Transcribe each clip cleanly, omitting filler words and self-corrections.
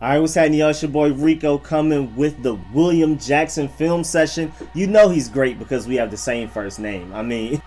Alright, what's happening, y'all? It's your boy Rico coming with the William Jackson film session. You know he's great because we have the same first name.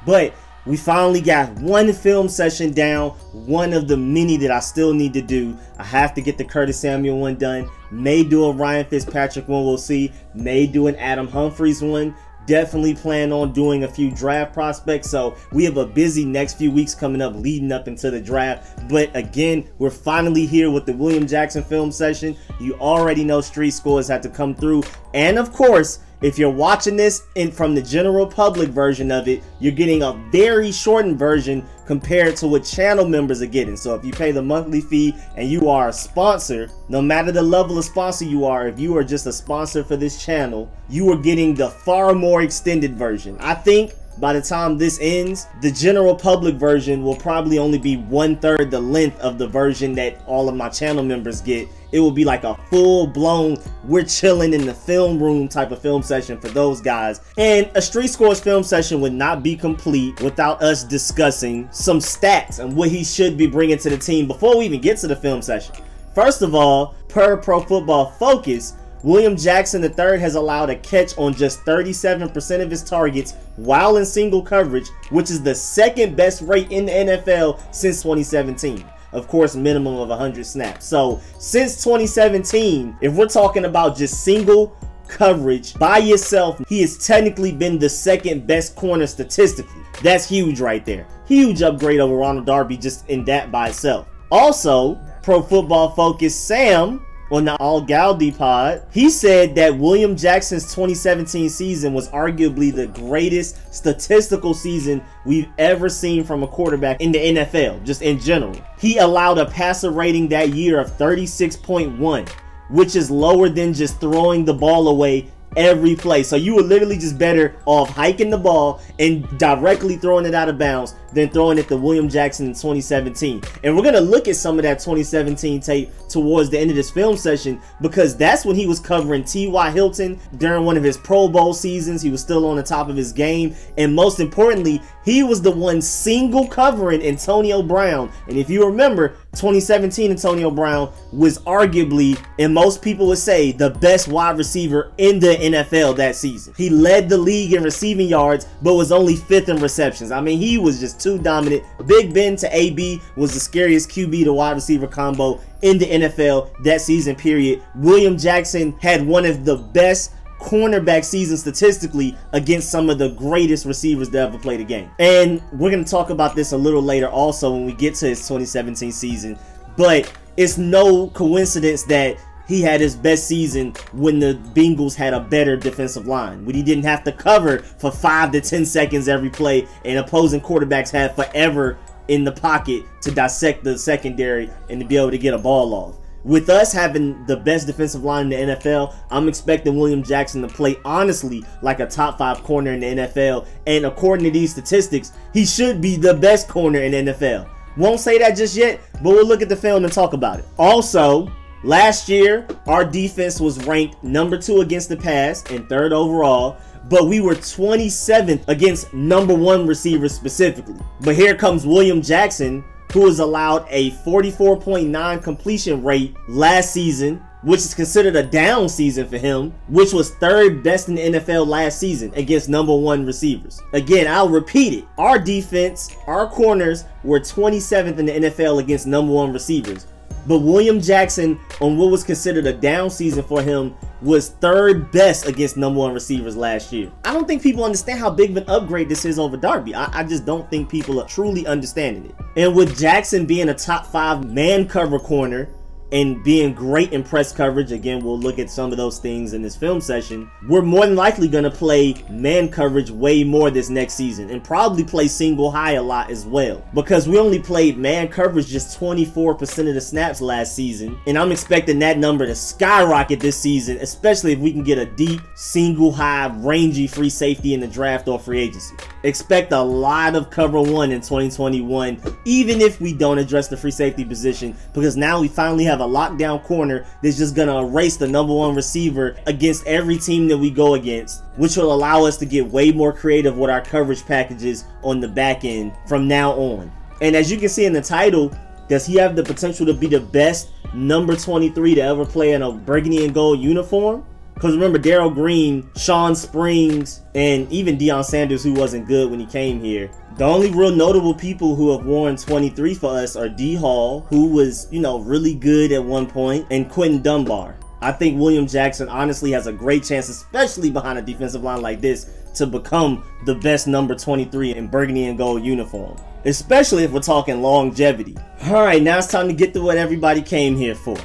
But we finally got one film session down, one of the many that I still need to do. I have to get the Curtis Samuel one done. May do a Ryan Fitzpatrick one, we'll see. May do an Adam Humphries one. Definitely plan on doing a few draft prospects, so we have a busy next few weeks coming up leading up into the draft. But again, we're finally here with the William Jackson film session. You already know Street Scores had to come through, and of course, if you're watching this from the general public version of it, you're getting a very shortened version compared to what channel members are getting. So if you pay the monthly fee and you are a sponsor, no matter the level of sponsor you are, if you are just a sponsor for this channel, you are getting the far more extended version. I think by the time this ends, the general public version will probably only be 1/3 the length of the version that all of my channel members get. It will be like a full-blown, we're chilling in the film room type of film session for those guys. And a Street Scores film session would not be complete without us discussing some stats and what he should be bringing to the team before we even get to the film session. First of all, per Pro Football Focus, William Jackson III has allowed a catch on just 37% of his targets while in single coverage, which is the second best rate in the NFL since 2017. Of course, minimum of 100 snaps. So since 2017, if we're talking about just single coverage by yourself, he has technically been the second best corner statistically. That's huge right there. Huge upgrade over Ronald Darby just in that by itself. Also, Pro Football Focus Sam on the All Galdi pod, he said that William Jackson's 2017 season was arguably the greatest statistical season we've ever seen from a quarterback in the NFL, just in general. He allowed a passer rating that year of 36.1, which is lower than just throwing the ball away every play. So you were literally just better off hiking the ball and directly throwing it out of bounds than throwing it to William Jackson in 2017. And we're going to look at some of that 2017 tape towards the end of this film session, because that's when he was covering T.Y. Hilton during one of his Pro Bowl seasons. He was still on the top of his game. And most importantly, he was the one single covering Antonio Brown. And if you remember, 2017 Antonio Brown was arguably, and most people would say, the best wide receiver in the NFL that season. He led the league in receiving yards, but was only 5th in receptions. I mean, he was just too dominant. Big Ben to AB was the scariest QB to wide receiver combo in the NFL that season period. William Jackson had one of the best cornerback season statistically against some of the greatest receivers that ever played the game. And we're going to talk about this a little later also when we get to his 2017 season. But it's no coincidence that he had his best season when the Bengals had a better defensive line, when he didn't have to cover for 5 to 10 seconds every play, and opposing quarterbacks had forever in the pocket to dissect the secondary and to be able to get a ball off. With us having the best defensive line in the NFL, I'm expecting William Jackson to play honestly like a top 5 corner in the NFL. And according to these statistics, he should be the best corner in the NFL. Won't say that just yet, but we'll look at the film and talk about it. Also, last year, our defense was ranked number 2 against the pass and 3rd overall, but we were 27th against number 1 receivers specifically. But here comes William Jackson, who was allowed a 44.9 completion rate last season, which is considered a down season for him, which was 3rd best in the NFL last season against number 1 receivers. Again, I'll repeat it. Our defense, our corners were 27th in the NFL against number 1 receivers. But William Jackson, on what was considered a down season for him, was 3rd best against number 1 receivers last year. I don't think people understand how big of an upgrade this is over Darby. I just don't think people are truly understanding it. And with Jackson being a top 5 man cover corner and being great in press coverage, again, we'll look at some of those things in this film session, we're more than likely going to play man coverage way more this next season and probably play single high a lot as well, because we only played man coverage just 24% of the snaps last season, and I'm expecting that number to skyrocket this season, especially if we can get a deep single high rangy free safety in the draft or free agency. Expect a lot of cover 1 in 2021, even if we don't address the free safety position, because now we finally have a lockdown corner that's just going to erase the number 1 receiver against every team that we go against, which will allow us to get way more creative with our coverage packages on the back end from now on. And as you can see in the title, does he have the potential to be the best number 23 to ever play in a burgundy and gold uniform? Because remember, Darrell Green, Sean Springs, and even Deion Sanders, who wasn't good when he came here. The only real notable people who have worn 23 for us are D. Hall, who was, really good at one point, and Quentin Dunbar. I think William Jackson honestly has a great chance, especially behind a defensive line like this, to become the best number 23 in burgundy and gold uniform. Especially if we're talking longevity. Alright, now it's time to get to what everybody came here for.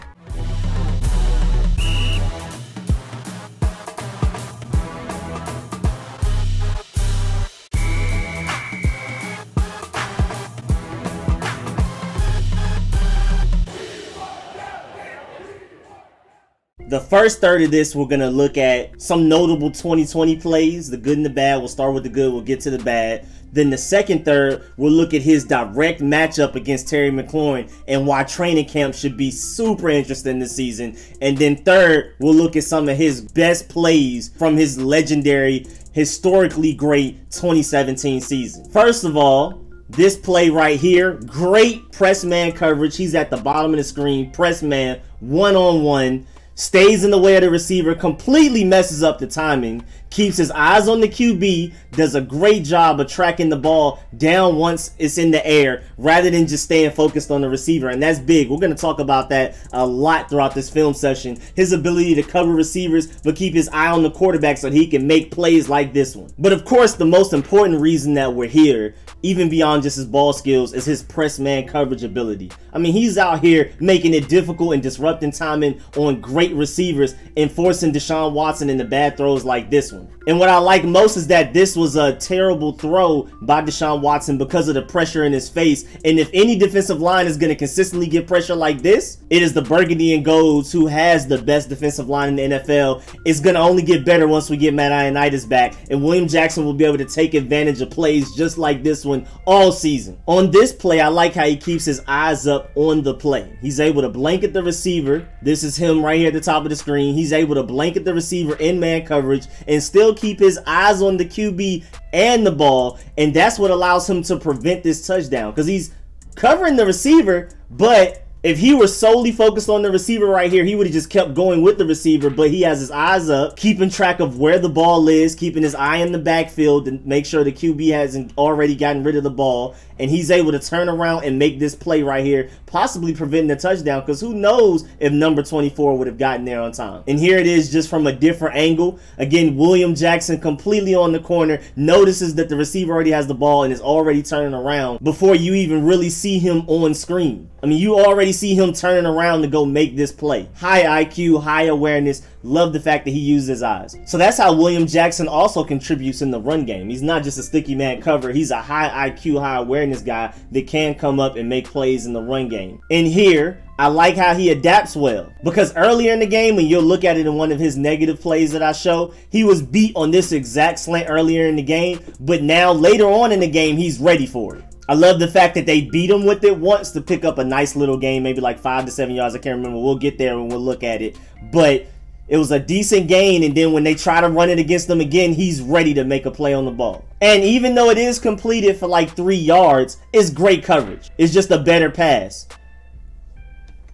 The first third of this, we're going to look at some notable 2020 plays, the good and the bad. We'll start with the good, we'll get to the bad. Then the second third, we'll look at his direct matchup against Terry McLaurin and why training camp should be super interesting this season. And then third, we'll look at some of his best plays from his legendary, historically great 2017 season. First of all, this play right here, great press man coverage. He's at the bottom of the screen, press man, one-on-one. Stays in the way of the receiver, completely messes up the timing, keeps his eyes on the QB, does a great job of tracking the ball down once it's in the air rather than just staying focused on the receiver, and that's big. We're going to talk about that a lot throughout this film session. His ability to cover receivers but keep his eye on the quarterback so he can make plays like this one. But of course, the most important reason that we're here, even beyond just his ball skills, is his press man coverage ability. I mean, he's out here making it difficult and disrupting timing on great receivers and forcing Deshaun Watson into bad throws like this one. And what I like most is that this was a terrible throw by Deshaun Watson because of the pressure in his face. And if any defensive line is going to consistently get pressure like this, it is the burgundy and golds, who has the best defensive line in the NFL. It's going to only get better once we get Matt Ioannidis back. And William Jackson will be able to take advantage of plays just like this one all season. On this play, I like how he keeps his eyes up on the play. He's able to blanket the receiver. This is him right here at the top of the screen. He's able to blanket the receiver in man coverage and still keep his eyes on the QB and the ball, and that's what allows him to prevent this touchdown, because he's covering the receiver. But if he were solely focused on the receiver right here, he would have just kept going with the receiver, but he has his eyes up, keeping track of where the ball is, keeping his eye in the backfield to make sure the QB hasn't already gotten rid of the ball, and he's able to turn around and make this play right here, possibly preventing the touchdown, because who knows if number 24 would have gotten there on time. And here it is just from a different angle. Again, William Jackson completely on the corner, notices that the receiver already has the ball and is already turning around before you even really see him on screen. I mean, you already see him turning around to go make this play. High IQ, high awareness. Love the fact that he uses his eyes. So that's how William Jackson also contributes in the run game. He's not just a sticky man cover. He's a high IQ, high awareness guy that can come up and make plays in the run game. And here, I like how he adapts well, because earlier in the game, when you'll look at it in one of his negative plays that I show, he was beat on this exact slant earlier in the game, but now later on in the game, he's ready for it. I love the fact that they beat him with it once to pick up a nice little gain, maybe like 5 to 7 yards. I can't remember. We'll get there and we'll look at it. But it was a decent gain, and then when they try to run it against him again, he's ready to make a play on the ball. And even though it is completed for like 3 yards, it's great coverage. It's just a better pass.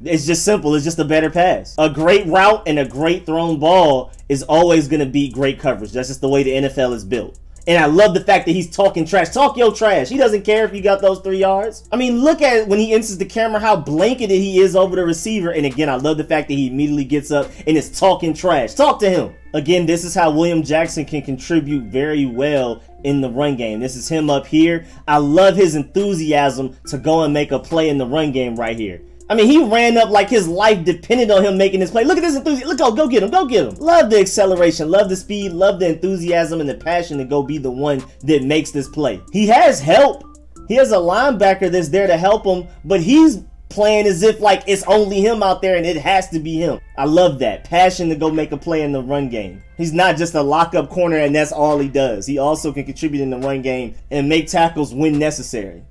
It's just simple. It's just a better pass. A great route and a great thrown ball is always going to beat great coverage. That's just the way the NFL is built. And I love the fact that he's talking trash. Talk your trash. He doesn't care if you got those 3 yards. I mean, look at it when he enters the camera, how blanketed he is over the receiver. And again, I love the fact that he immediately gets up and is talking trash. Talk to him. Again, this is how William Jackson can contribute very well in the run game. This is him up here. I love his enthusiasm to go and make a play in the run game right here. I mean, he ran up like his life depended on him making this play. Look at this enthusiasm. Look, go get him. Go get him. Love the acceleration. Love the speed. Love the enthusiasm and the passion to go be the one that makes this play. He has help. He has a linebacker that's there to help him, but he's playing as if like it's only him out there and it has to be him. I love that. Passion to go make a play in the run game. He's not just a lockup corner and that's all he does. He also can contribute in the run game and make tackles when necessary.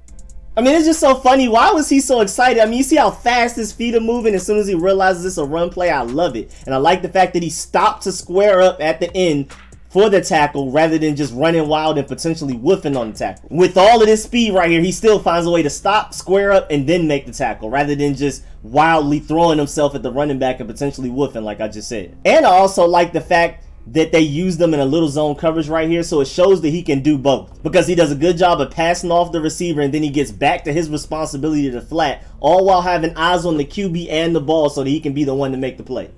I mean, it's just so funny. Why was he so excited? I mean, you see how fast his feet are moving as soon as he realizes it's a run play? I love it. And I like the fact that he stopped to square up at the end, for the tackle rather than just running wild and potentially whiffing on the tackle. With all of this speed right here, he still finds a way to stop, square up, and then make the tackle rather than just wildly throwing himself at the running back and potentially whiffing like I just said. And I also like the fact that they use them in a little zone coverage right here, so it shows that he can do both, because he does a good job of passing off the receiver and then he gets back to his responsibility to the flat, all while having eyes on the QB and the ball so that he can be the one to make the play.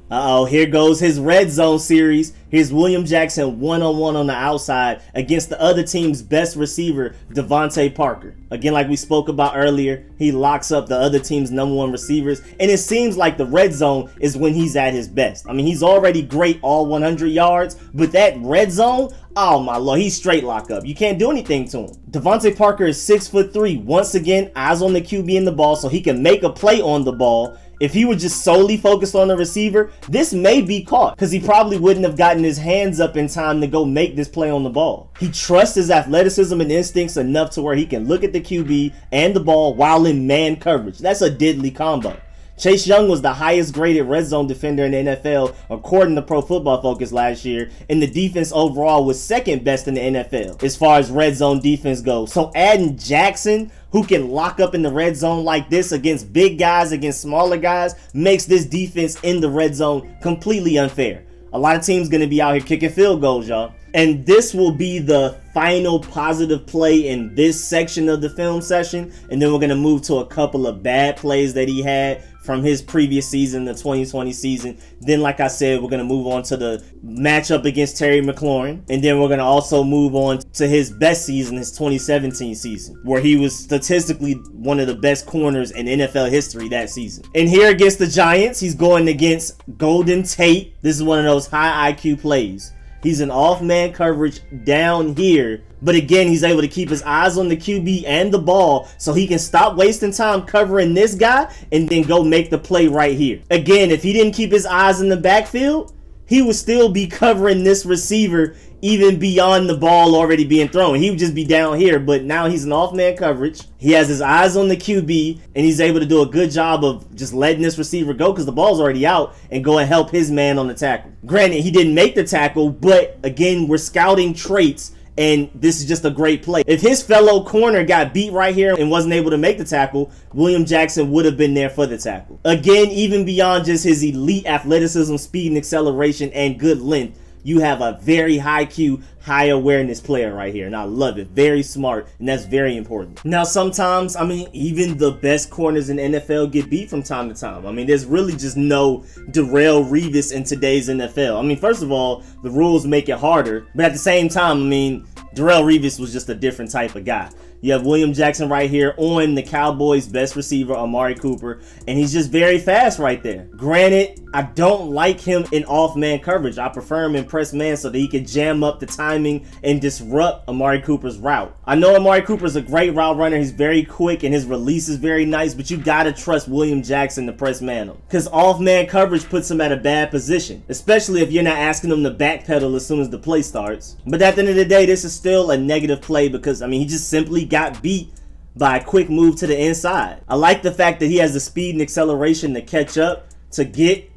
Here goes his red zone series. Here's William Jackson one-on-one on the outside against the other team's best receiver, DeVante Parker. Again, like we spoke about earlier, he locks up the other team's #1 receivers, and it seems like the red zone is when he's at his best. I mean, he's already great all 100 yards, but that red zone, oh my lord, he's straight lock up. You can't do anything to him. DeVante Parker is 6'3". Once again, eyes on the QB and the ball so he can make a play on the ball. If he was just solely focused on the receiver, this may be caught because he probably wouldn't have gotten his hands up in time to go make this play on the ball. He trusts his athleticism and instincts enough to where he can look at the QB and the ball while in man coverage. That's a deadly combo. Chase Young was the highest graded red zone defender in the NFL according to Pro Football Focus last year, and the defense overall was second best in the NFL as far as red zone defense goes. So adding Jackson, who can lock up in the red zone like this against big guys, against smaller guys, makes this defense in the red zone completely unfair. A lot of teams going to be out here kicking field goals, y'all. And this will be the final positive play in this section of the film session. And then we're going to move to a couple of bad plays that he had from his previous season, the 2020 season. Then, like I said, we're going to move on to the matchup against Terry McLaurin. And then we're going to also move on to his best season, his 2017 season, where he was statistically one of the best corners in NFL history that season. And here against the Giants, he's going against Golden Tate. This is one of those high IQ plays. He's an off-man coverage down here, but again, he's able to keep his eyes on the QB and the ball so he can stop wasting time covering this guy and then go make the play right here. Again, if he didn't keep his eyes in the backfield, he would still be covering this receiver even beyond the ball already being thrown. He would just be down here, but now he's an off-man coverage. He has his eyes on the QB, and he's able to do a good job of just letting this receiver go because the ball's already out and go and help his man on the tackle. Granted, he didn't make the tackle, but again, we're scouting traits, and this is just a great play. If his fellow corner got beat right here and wasn't able to make the tackle, William Jackson would have been there for the tackle. Again, even beyond just his elite athleticism, speed, and acceleration, and good length, you have a very high IQ, high awareness player right here, and I love it. Very smart, and that's very important. Now, sometimes, I mean, even the best corners in the NFL get beat from time to time. I mean, there's really just no Darrelle Revis in today's NFL. I mean, first of all, the rules make it harder, but at the same time, I mean, Darrelle Revis was just a different type of guy. You have William Jackson right here on the Cowboys' best receiver, Amari Cooper, and he's just very fast right there. Granted, I don't like him in off-man coverage. I prefer him in press man so that he can jam up the timing and disrupt Amari Cooper's route. I know Amari Cooper's a great route runner. He's very quick and his release is very nice, but you gotta trust William Jackson to press man him, because off-man coverage puts him at a bad position, especially if you're not asking him to backpedal as soon as the play starts. But at the end of the day, this is still a negative play because, I mean, he just simply got beat by a quick move to the inside. I like the fact that he has the speed and acceleration to catch up to get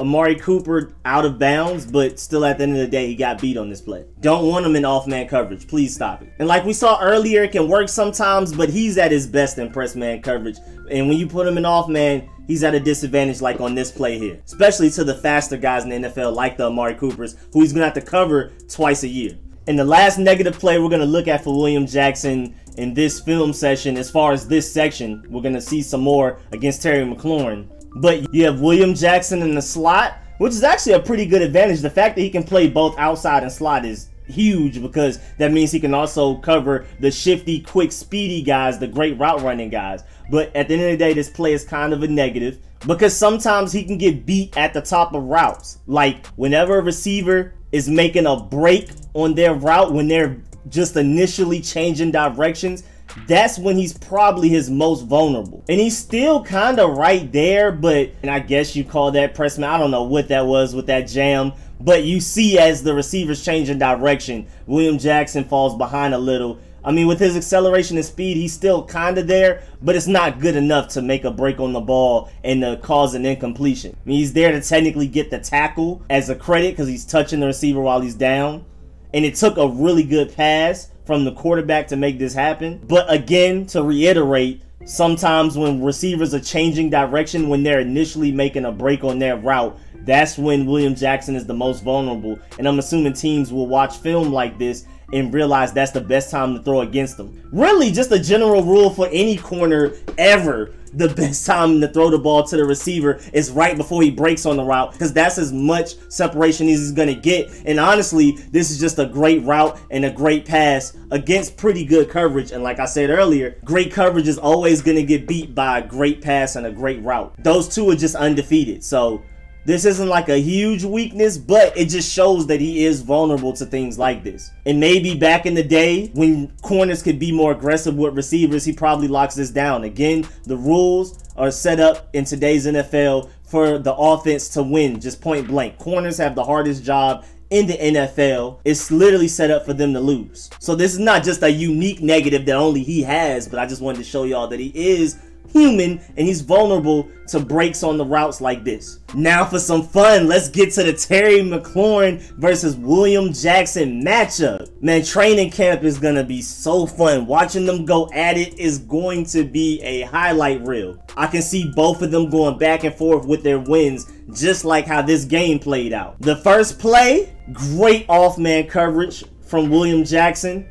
Amari Cooper out of bounds, but still at the end of the day, he got beat on this play. Don't want him in off-man coverage. Please stop it. And like we saw earlier, it can work sometimes, but he's at his best in press man coverage. And when you put him in off-man, he's at a disadvantage like on this play here, especially to the faster guys in the NFL like the Amari Coopers, who he's going to have to cover twice a year. And the last negative play we're going to look at for William Jackson in this film session, as far as this section, we're going to see some more against Terry McLaurin. But you have William Jackson in the slot, which is actually a pretty good advantage. The fact that he can play both outside and slot is huge because that means he can also cover the shifty, quick, speedy guys, the great route running guys. But at the end of the day, this play is kind of a negative because sometimes he can get beat at the top of routes. Like whenever a receiver is making a break on their route, when they're just initially changing directions, that's when he's probably his most vulnerable. And he's still kind of right there, but, and I guess you call that press man. I don't know what that was with that jam, but you see as the receiver's changing direction, William Jackson falls behind a little. I mean, with his acceleration and speed, he's still kind of there, but it's not good enough to make a break on the ball and to cause an incompletion. I mean, he's there to technically get the tackle as a credit because he's touching the receiver while he's down. and it took a really good pass from the quarterback to make this happen. But again, to reiterate, sometimes when receivers are changing direction, when they're initially making a break on their route, that's when William Jackson is the most vulnerable. And I'm assuming teams will watch film like this and realize that's the best time to throw against them. Really, just a general rule for any corner ever. The best time to throw the ball to the receiver is right before he breaks on the route, because that's as much separation as he's going to get. And honestly, this is just a great route and a great pass against pretty good coverage. And like I said earlier, great coverage is always going to get beat by a great pass and a great route. Those two are just undefeated. So this isn't like a huge weakness, but it just shows that he is vulnerable to things like this. And maybe back in the day when corners could be more aggressive with receivers, he probably locks this down. Again, the rules are set up in today's NFL for the offense to win, just point blank. Corners have the hardest job in the NFL. It's literally set up for them to lose. So this is not just a unique negative that only he has, but I just wanted to show y'all that he is human and he's vulnerable to breaks on the routes like this. Now for some fun, let's get to the Terry McLaurin versus William Jackson matchup. Man, training camp is gonna be so fun. Watching them go at it is going to be a highlight reel. I can see both of them going back and forth with their wins, just like how this game played out. The first play, great off-man coverage from William Jackson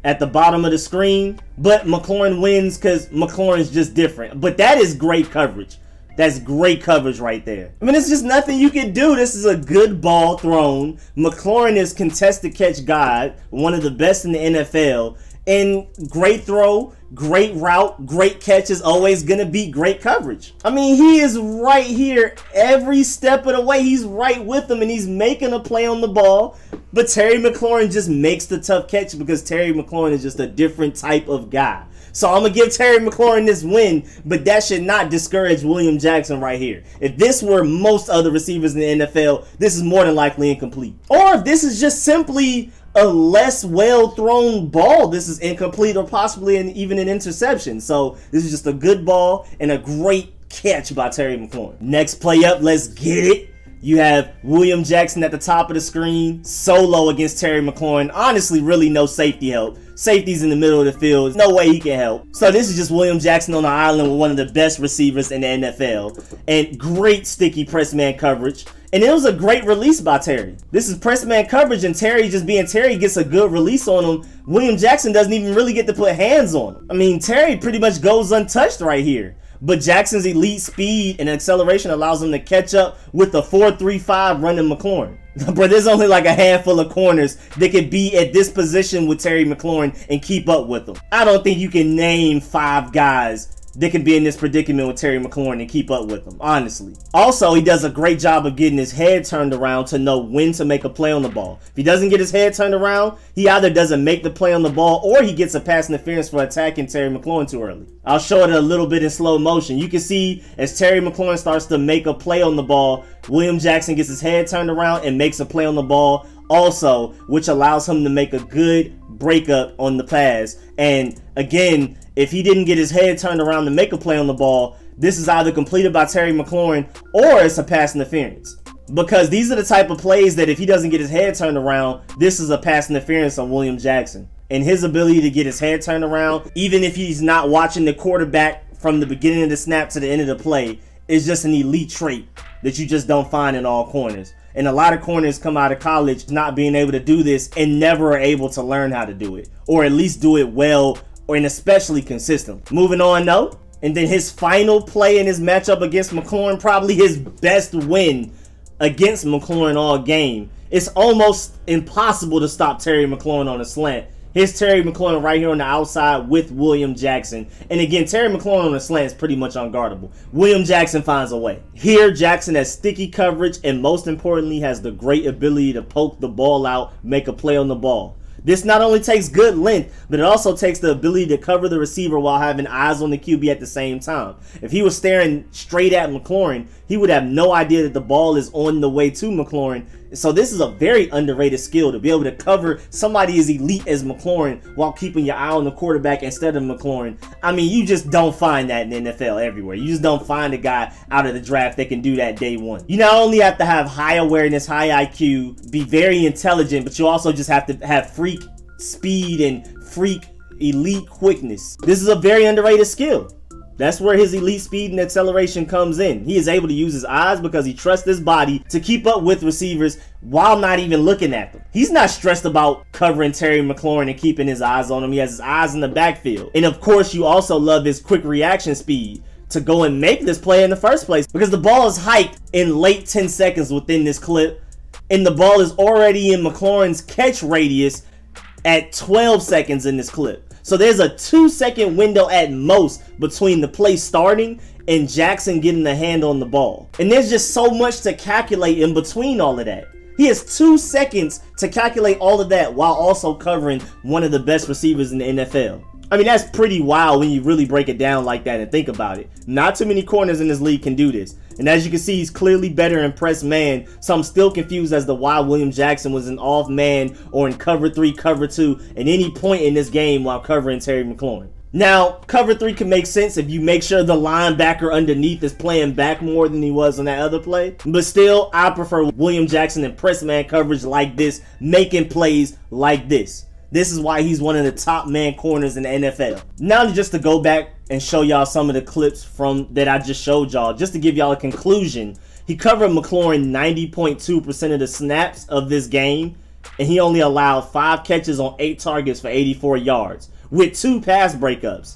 at the bottom of the screen, but McLaurin wins because McLaurin's just different. But that is great coverage. That's great coverage right there. I mean, it's just nothing you can do. This is a good ball thrown. McLaurin is contested catch god, one of the best in the NFL. And great throw, great route, great catch is always going to beat great coverage. I mean, he is right here every step of the way. He's right with him and he's making a play on the ball. But Terry McLaurin just makes the tough catch because Terry McLaurin is just a different type of guy. So I'm going to give Terry McLaurin this win, but that should not discourage William Jackson right here. If this were most other receivers in the NFL, this is more than likely incomplete. Or if this is just simply a less well-thrown ball, this is incomplete or possibly even an interception. So this is just a good ball and a great catch by Terry McLaurin. Next play up, let's get it. You have William Jackson at the top of the screen, solo against Terry McLaurin. Honestly, really no safety help. Safety's in the middle of the field. No way he can help. So this is just William Jackson on the island with one of the best receivers in the NFL. And great sticky press man coverage. And it was a great release by Terry. This is press man coverage and Terry just being Terry gets a good release on him. William Jackson doesn't even really get to put hands on him. I mean, Terry pretty much goes untouched right here. But Jackson's elite speed and acceleration allows him to catch up with the 4.35 running McLaurin. But there's only like a handful of corners that could be at this position with Terry McLaurin and keep up with him. I don't think you can name 5 guys that can be in this predicament with Terry McLaurin and keep up with him, honestly. Also, he does a great job of getting his head turned around to know when to make a play on the ball. If he doesn't get his head turned around, he either doesn't make the play on the ball or he gets a pass interference for attacking Terry McLaurin too early. I'll show it a little bit in slow motion. You can see as Terry McLaurin starts to make a play on the ball, William Jackson gets his head turned around and makes a play on the ball also, which allows him to make a good breakup on the pass. And again, if he didn't get his head turned around to make a play on the ball, this is either completed by Terry McLaurin or it's a pass interference. Because these are the type of plays that if he doesn't get his head turned around, this is a pass interference on William Jackson. And his ability to get his head turned around, even if he's not watching the quarterback from the beginning of the snap to the end of the play, is just an elite trait that you just don't find in all corners. And a lot of corners come out of college not being able to do this and never are able to learn how to do it. Or at least do it well and especially consistent. Moving on though, and then his final play in his matchup against McLaurin, probably his best win against McLaurin all game. It's almost impossible to stop Terry McLaurin on a slant. Here's Terry McLaurin right here on the outside with William Jackson. And again, Terry McLaurin on a slant is pretty much unguardable. William Jackson finds a way. Here, Jackson has sticky coverage and most importantly has the great ability to poke the ball out, make a play on the ball. This not only takes good length, but it also takes the ability to cover the receiver while having eyes on the QB at the same time. If he was staring straight at McLaurin, he would have no idea that the ball is on the way to McLaurin. So this is a very underrated skill, to be able to cover somebody as elite as McLaurin while keeping your eye on the quarterback instead of McLaurin. I mean, you just don't find that in the NFL everywhere. You just don't find a guy out of the draft that can do that day one. You not only have to have high awareness, high IQ, be very intelligent, but you also just have to have freak speed and freak elite quickness. This is a very underrated skill. That's where his elite speed and acceleration comes in. He is able to use his eyes because he trusts his body to keep up with receivers while not even looking at them. He's not stressed about covering Terry McLaurin and keeping his eyes on him. He has his eyes in the backfield. And of course, you also love his quick reaction speed to go and make this play in the first place, because the ball is hiked in late 10 seconds within this clip, and the ball is already in McLaurin's catch radius at 12 seconds in this clip. So there's a 2-second window at most between the play starting and Jackson getting the hand on the ball. And there's just so much to calculate in between all of that. He has 2 seconds to calculate all of that while also covering one of the best receivers in the NFL. I mean, that's pretty wild when you really break it down like that and think about it. Not too many corners in this league can do this. And as you can see, he's clearly better in press man, so I'm still confused as to why William Jackson was in off man or in cover 3, cover 2 at any point in this game while covering Terry McLaurin. Now, cover 3 can make sense if you make sure the linebacker underneath is playing back more than he was on that other play. But still, I prefer William Jackson in press man coverage like this, making plays like this. This is why he's one of the top man corners in the NFL. Now, just to go back and show y'all some of the clips from that I just showed y'all, just to give y'all a conclusion, he covered McLaurin 90.2% of the snaps of this game, and he only allowed 5 catches on 8 targets for 84 yards, with 2 pass breakups.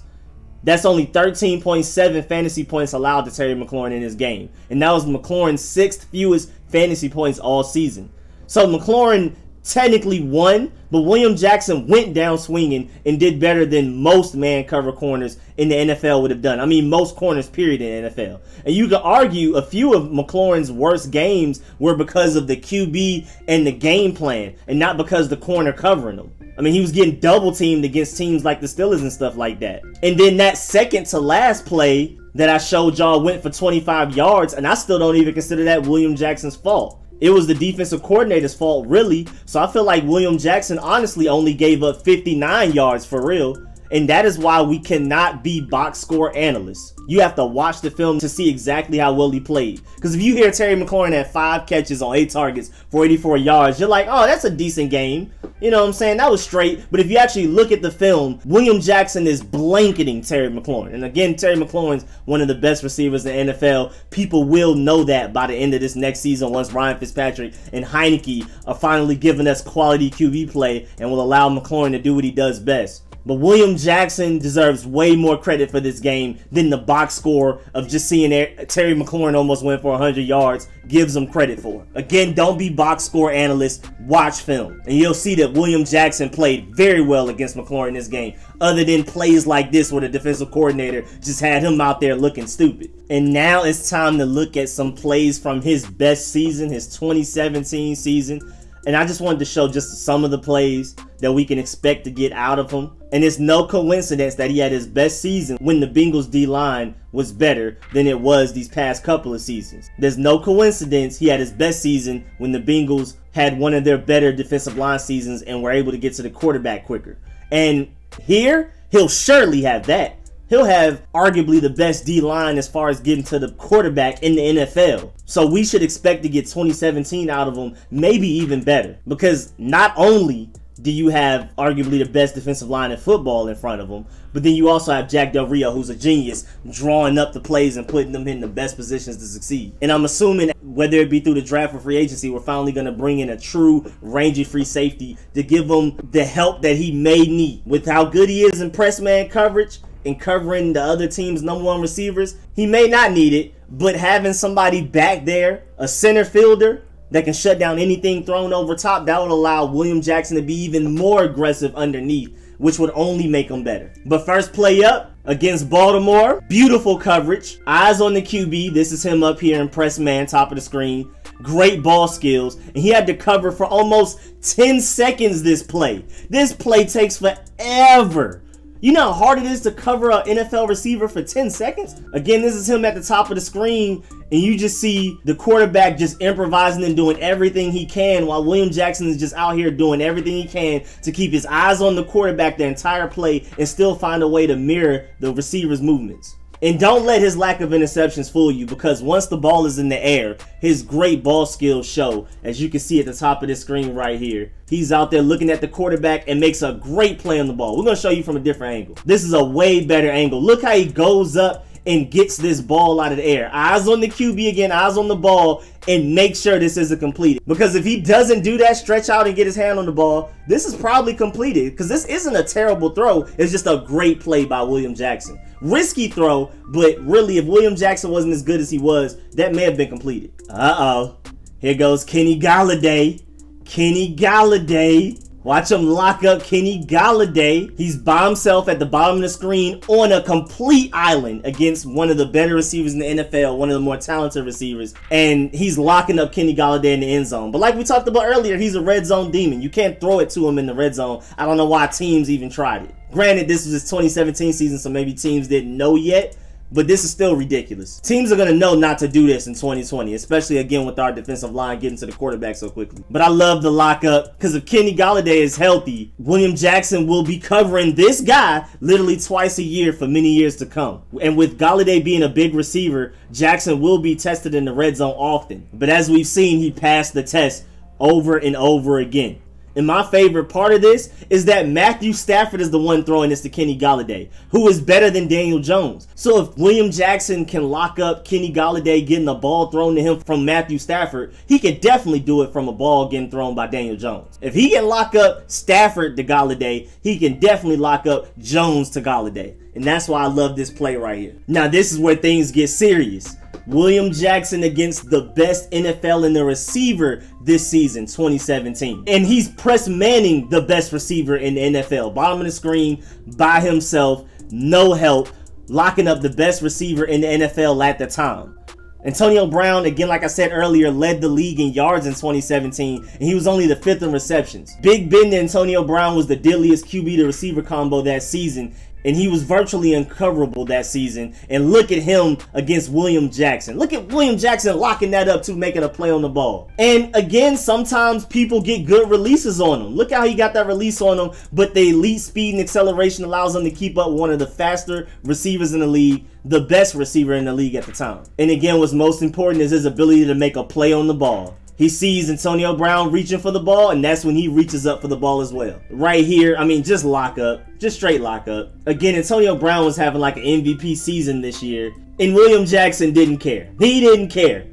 That's only 13.7 fantasy points allowed to Terry McLaurin in this game, and that was McLaurin's 6th fewest fantasy points all season. So McLaurin technically won, but William Jackson went down swinging and did better than most man cover corners in the NFL would have done. I mean, most corners period in the NFL. And you could argue a few of McLaurin's worst games were because of the QB and the game plan, and not because the corner covering them. I mean, he was getting double teamed against teams like the Steelers and stuff like that. And then that second to last play that I showed y'all went for 25 yards, and I still don't even consider that William Jackson's fault. It was the defensive coordinator's fault, really. So I feel like William Jackson honestly only gave up 59 yards for real. And that is why we cannot be box score analysts. You have to watch the film to see exactly how well he played. Because if you hear Terry McLaurin had 5 catches on 8 targets for 84 yards, you're like, oh, that's a decent game. You know what I'm saying? That was straight. But if you actually look at the film, William Jackson is blanketing Terry McLaurin. And again, Terry McLaurin's one of the best receivers in the NFL. People will know that by the end of this next season once Ryan Fitzpatrick and Heineke are finally giving us quality QB play and will allow McLaurin to do what he does best. But William Jackson deserves way more credit for this game than the box score of just seeing Terry McLaurin almost went for 100 yards gives him credit for. Again, don't be box score analysts, watch film. And you'll see that William Jackson played very well against McLaurin in this game, other than plays like this where the defensive coordinator just had him out there looking stupid. And now it's time to look at some plays from his best season, his 2017 season. And I just wanted to show just some of the plays that we can expect to get out of him. And it's no coincidence that he had his best season when the Bengals D-line was better than it was these past couple of seasons. There's no coincidence he had his best season when the Bengals had one of their better defensive line seasons and were able to get to the quarterback quicker. And here, he'll surely have that. He'll have arguably the best D-line as far as getting to the quarterback in the NFL. So we should expect to get 2017 out of him, maybe even better. Because not only do you have arguably the best defensive line in football in front of him, but then you also have Jack Del Rio, who's a genius, drawing up the plays and putting them in the best positions to succeed. And I'm assuming whether it be through the draft or free agency, we're finally going to bring in a true rangy free safety to give him the help that he may need. With how good he is in press man coverage and covering the other team's #1 receivers, he may not need it, but having somebody back there, a center fielder that can shut down anything thrown over top, that would allow William Jackson to be even more aggressive underneath, which would only make him better. But first play up against Baltimore, beautiful coverage, eyes on the QB. This is him up here in press man, top of the screen. Great ball skills, and he had to cover for almost 10 seconds this play. This play takes forever. You know how hard it is to cover an NFL receiver for 10 seconds? Again, this is him at the top of the screen, and you just see the quarterback just improvising and doing everything he can while William Jackson is just out here doing everything he can to keep his eyes on the quarterback the entire play and still find a way to mirror the receiver's movements. And don't let his lack of interceptions fool you, because once the ball is in the air, his great ball skills show, as you can see at the top of this screen right here. He's out there looking at the quarterback and makes a great play on the ball. We're going to show you from a different angle. This is a way better angle. Look how he goes up and gets this ball out of the air. Eyes on the QB again, eyes on the ball, and make sure this isn't completed. Because if he doesn't do that, stretch out and get his hand on the ball, this is probably completed. Because this isn't a terrible throw. It's just a great play by William Jackson. Risky throw, but really, if William Jackson wasn't as good as he was, that may have been completed. Uh-oh. Here goes Kenny Golladay. Kenny Golladay. Watch him lock up Kenny Golladay. He's by himself at the bottom of the screen on a complete island against one of the better receivers in the NFL, one of the more talented receivers, and he's locking up Kenny Golladay in the end zone. But like we talked about earlier, he's a red zone demon. You can't throw it to him in the red zone. I don't know why teams even tried it. Granted, this was his 2017 season, so maybe teams didn't know yet, but this is still ridiculous. Teams are going to know not to do this in 2020, especially again with our defensive line getting to the quarterback so quickly. But I love the lockup, because if Kenny Golladay is healthy, William Jackson will be covering this guy literally twice a year for many years to come. And with Golladay being a big receiver, Jackson will be tested in the red zone often. But as we've seen, he passed the test over and over again. And my favorite part of this is that Matthew Stafford is the one throwing this to Kenny Golladay, who is better than Daniel Jones. So if William Jackson can lock up Kenny Golladay getting the ball thrown to him from Matthew Stafford, he can definitely do it from a ball getting thrown by Daniel Jones. If he can lock up Stafford to Golladay, he can definitely lock up Jones to Golladay. And that's why I love this play right here. Now this is where things get serious. William Jackson against the best NFL in the receiver this season, 2017. And he's press manning the best receiver in the NFL. Bottom of the screen, by himself, no help, locking up the best receiver in the NFL at the time. Antonio Brown, again, like I said earlier, led the league in yards in 2017, and he was only the 5th in receptions. Big Ben to Antonio Brown was the deadliest QB to receiver combo that season, and he was virtually uncoverable that season. And look at him against William Jackson. Look at William Jackson locking that up too, making a play on the ball. And again, sometimes people get good releases on him. Look how he got that release on him, but the elite speed and acceleration allows him to keep up one of the faster receivers in the league, the best receiver in the league at the time. And again, what's most important is his ability to make a play on the ball. He sees Antonio Brown reaching for the ball, and that's when he reaches up for the ball as well. Right here, I mean, just lock up. Just straight lock up. Again, Antonio Brown was having like an MVP season this year, and William Jackson didn't care. He didn't care.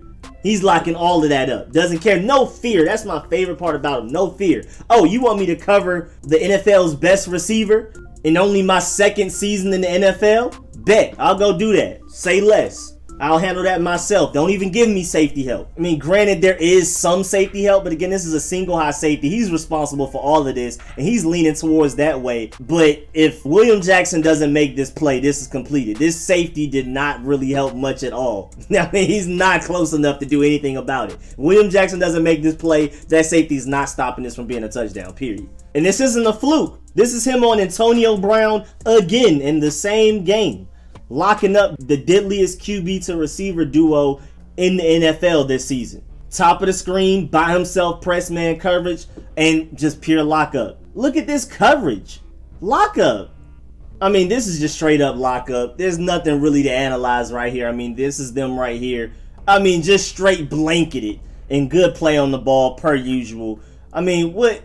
He's locking all of that up. Doesn't care. No fear. That's my favorite part about him. No fear. Oh, you want me to cover the NFL's best receiver in only my 2nd season in the NFL? Bet. I'll go do that. Say less. I'll handle that myself. Don't even give me safety help. I mean, granted, there is some safety help, but again, this is a single high safety. He's responsible for all of this, and he's leaning towards that way. But if William Jackson doesn't make this play, this is completed. This safety did not really help much at all. I mean, he's not close enough to do anything about it. If William Jackson doesn't make this play, that safety is not stopping this from being a touchdown, period. And this isn't a fluke. This is him on Antonio Brown again in the same game, locking up the deadliest QB to receiver duo in the NFL this season. Top of the screen, by himself, press man coverage, and just pure lockup. Look at this coverage. Lockup. I mean, this is just straight up lockup. There's nothing really to analyze right here. I mean, this is them right here. I mean, just straight blanketed and good play on the ball per usual. I mean, what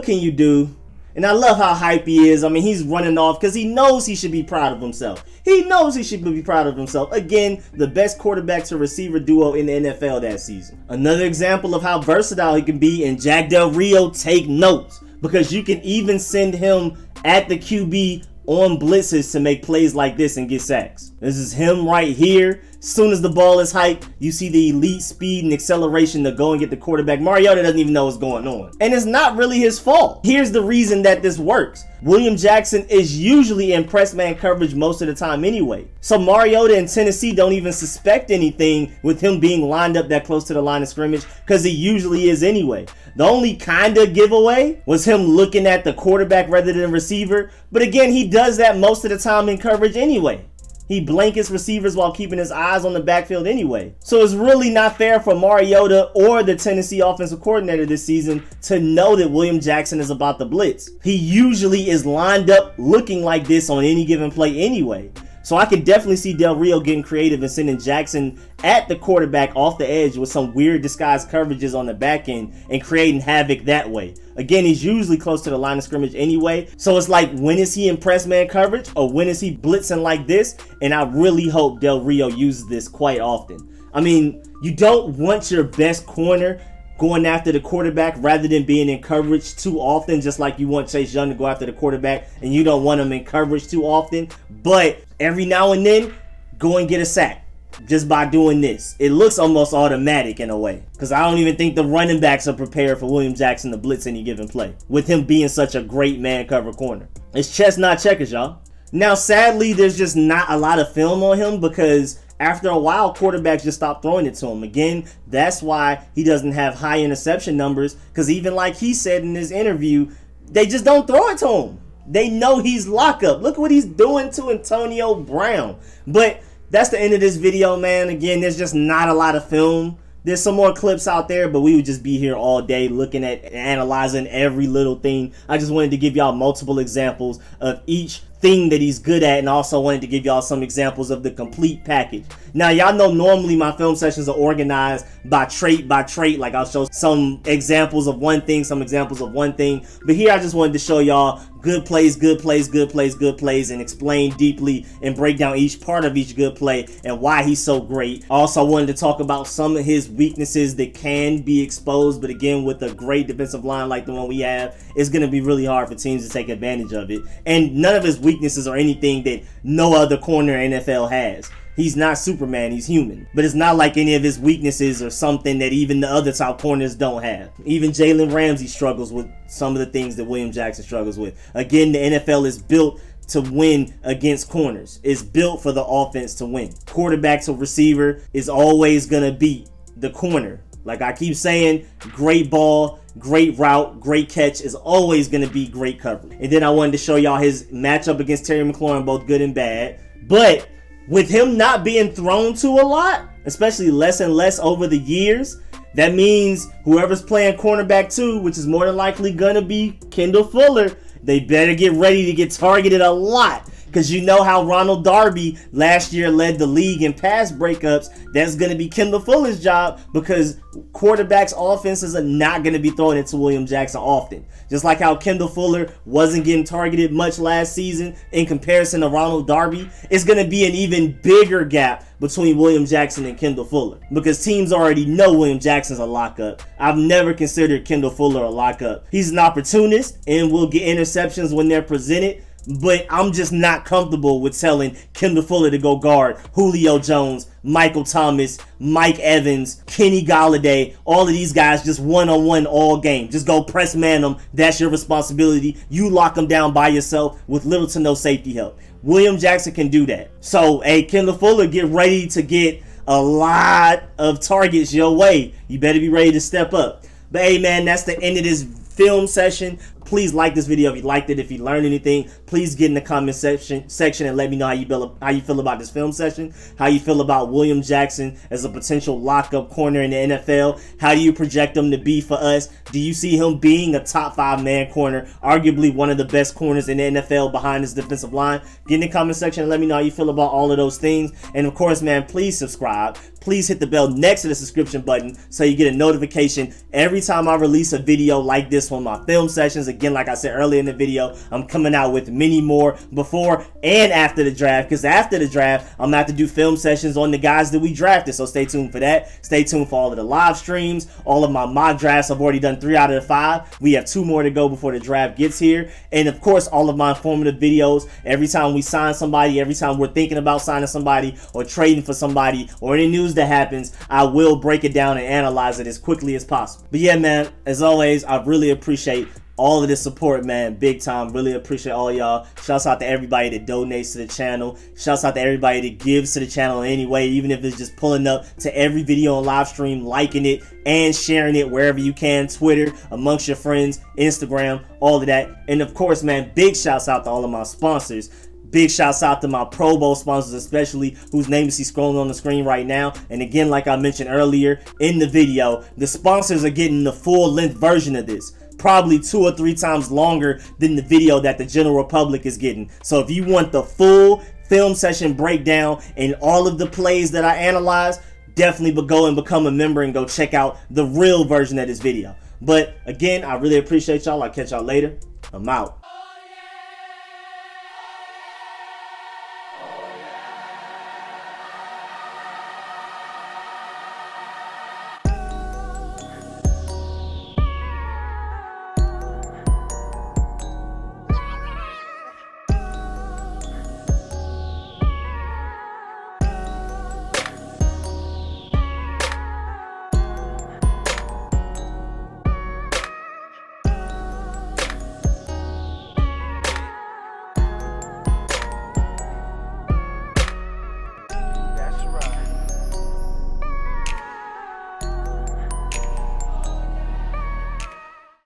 can you do? And I love how hype he is. I mean, he's running off because he knows he should be proud of himself. He knows he should be proud of himself. Again, the best quarterback to receiver duo in the NFL that season. Another example of how versatile he can be, and Jack Del Rio, take notes, because you can even send him at the QB on blitzes to make plays like this and get sacks. This is him right here. As soon as the ball is hiked, you see the elite speed and acceleration to go and get the quarterback. Mariota doesn't even know what's going on. And it's not really his fault. Here's the reason that this works. William Jackson is usually in press man coverage most of the time anyway. So Mariota and Tennessee don't even suspect anything with him being lined up that close to the line of scrimmage, because he usually is anyway. The only kind of giveaway was him looking at the quarterback rather than receiver. But again, he does that most of the time in coverage anyway. He blankets receivers while keeping his eyes on the backfield anyway. So it's really not fair for Mariota or the Tennessee offensive coordinator this season to know that William Jackson is about to blitz. He usually is lined up looking like this on any given play anyway. So I could definitely see Del Rio getting creative and sending Jackson at the quarterback off the edge with some weird disguised coverages on the back end and creating havoc that way. Again, he's usually close to the line of scrimmage anyway. So it's like, when is he in press man coverage or when is he blitzing like this? And I really hope Del Rio uses this quite often. I mean, you don't want your best corner going after the quarterback rather than being in coverage too often, just like you want Chase Young to go after the quarterback and you don't want him in coverage too often. But every now and then, go and get a sack just by doing this. It looks almost automatic in a way, because I don't even think the running backs are prepared for William Jackson to blitz any given play, with him being such a great man cover corner. It's chess, not checkers, y'all. Now, sadly, there's just not a lot of film on him, because after a while, quarterbacks just stop throwing it to him. Again, that's why he doesn't have high interception numbers, because even like he said in his interview, they just don't throw it to him. They know he's lockup. Look what he's doing to Antonio Brown. But that's the end of this video, man. Again, there's just not a lot of film. There's some more clips out there, but we would just be here all day looking at and analyzing every little thing. I just wanted to give y'all multiple examples of each thing that he's good at, and also wanted to give y'all some examples of the complete package. Now, y'all know normally my film sessions are organized by trait. Like, I'll show some examples of one thing, some examples of one thing. But here I just wanted to show y'all good plays, good plays, good plays, good plays, and explain deeply and break down each part of each good play and why he's so great. Also, I wanted to talk about some of his weaknesses that can be exposed, but again, with a great defensive line like the one we have, it's going to be really hard for teams to take advantage of it. And none of his weaknesses are anything that no other corner in NFL has. He's not Superman, he's human. But it's not like any of his weaknesses are something that even the other top corners don't have. Even Jalen Ramsey struggles with some of the things that William Jackson struggles with. Again, the NFL is built to win against corners. It's built for the offense to win. Quarterback to receiver is always going to beat the corner. Like I keep saying, great ball, great route, great catch is always going to be great coverage. And then I wanted to show y'all his matchup against Terry McLaurin, both good and bad. But with him not being thrown to a lot, especially less and less over the years, that means whoever's playing cornerback 2, which is more than likely going to be Kendall Fuller, they better get ready to get targeted a lot. Because you know how Ronald Darby last year led the league in pass breakups. That's going to be Kendall Fuller's job, because quarterbacks' offenses are not going to be throwing it to William Jackson often. Just like how Kendall Fuller wasn't getting targeted much last season in comparison to Ronald Darby, it's going to be an even bigger gap between William Jackson and Kendall Fuller, because teams already know William Jackson's a lockup. I've never considered Kendall Fuller a lockup. He's an opportunist and will get interceptions when they're presented. But I'm just not comfortable with telling Kendall Fuller to go guard Julio Jones, Michael Thomas, Mike Evans, Kenny Golladay, all of these guys just one-on-one all game. Just go press man them. That's your responsibility. You lock them down by yourself with little to no safety help. William Jackson can do that. So, hey, Kendall Fuller, get ready to get a lot of targets your way. You better be ready to step up. But hey, man, that's the end of this film session. Please like this video if you liked it. If you learned anything, please get in the comment section and let me know how you feel about this film session, how you feel about William Jackson as a potential lockup corner in the NFL. How do you project him to be for us? Do you see him being a top 5 man corner, arguably one of the best corners in the NFL behind his defensive line? Get in the comment section and let me know how you feel about all of those things. And of course, man, please subscribe. please hit the bell next to the subscription button so you get a notification every time I release a video like this one, my film sessions. Again, like I said earlier in the video, I'm coming out with many more before and after the draft, because after the draft, I'm going to have to do film sessions on the guys that we drafted. So stay tuned for that. Stay tuned for all of the live streams, all of my mock drafts. I've already done 3 out of the 5. We have 2 more to go before the draft gets here. And of course, all of my informative videos. Every time we sign somebody, every time we're thinking about signing somebody or trading for somebody or any news that happens, I will break it down and analyze it as quickly as possible. But yeah, man, as always, I really appreciate all of the support, man, big time. Really appreciate all y'all. Shouts out to everybody that donates to the channel. Shouts out to everybody that gives to the channel in any way, even if it's just pulling up to every video and live stream, liking it and sharing it wherever you can, Twitter, amongst your friends, Instagram, all of that. And of course, man, big shouts out to all of my sponsors. Big shouts out to my Pro Bowl sponsors, especially, whose name you see scrolling on the screen right now. And again, like I mentioned earlier in the video, the sponsors are getting the full-length version of this, probably 2 or 3 times longer than the video that the general public is getting. So if you want the full film session breakdown and all of the plays that I analyze, definitely go and become a member and go check out the real version of this video. But again, I really appreciate y'all. I'll catch y'all later. I'm out.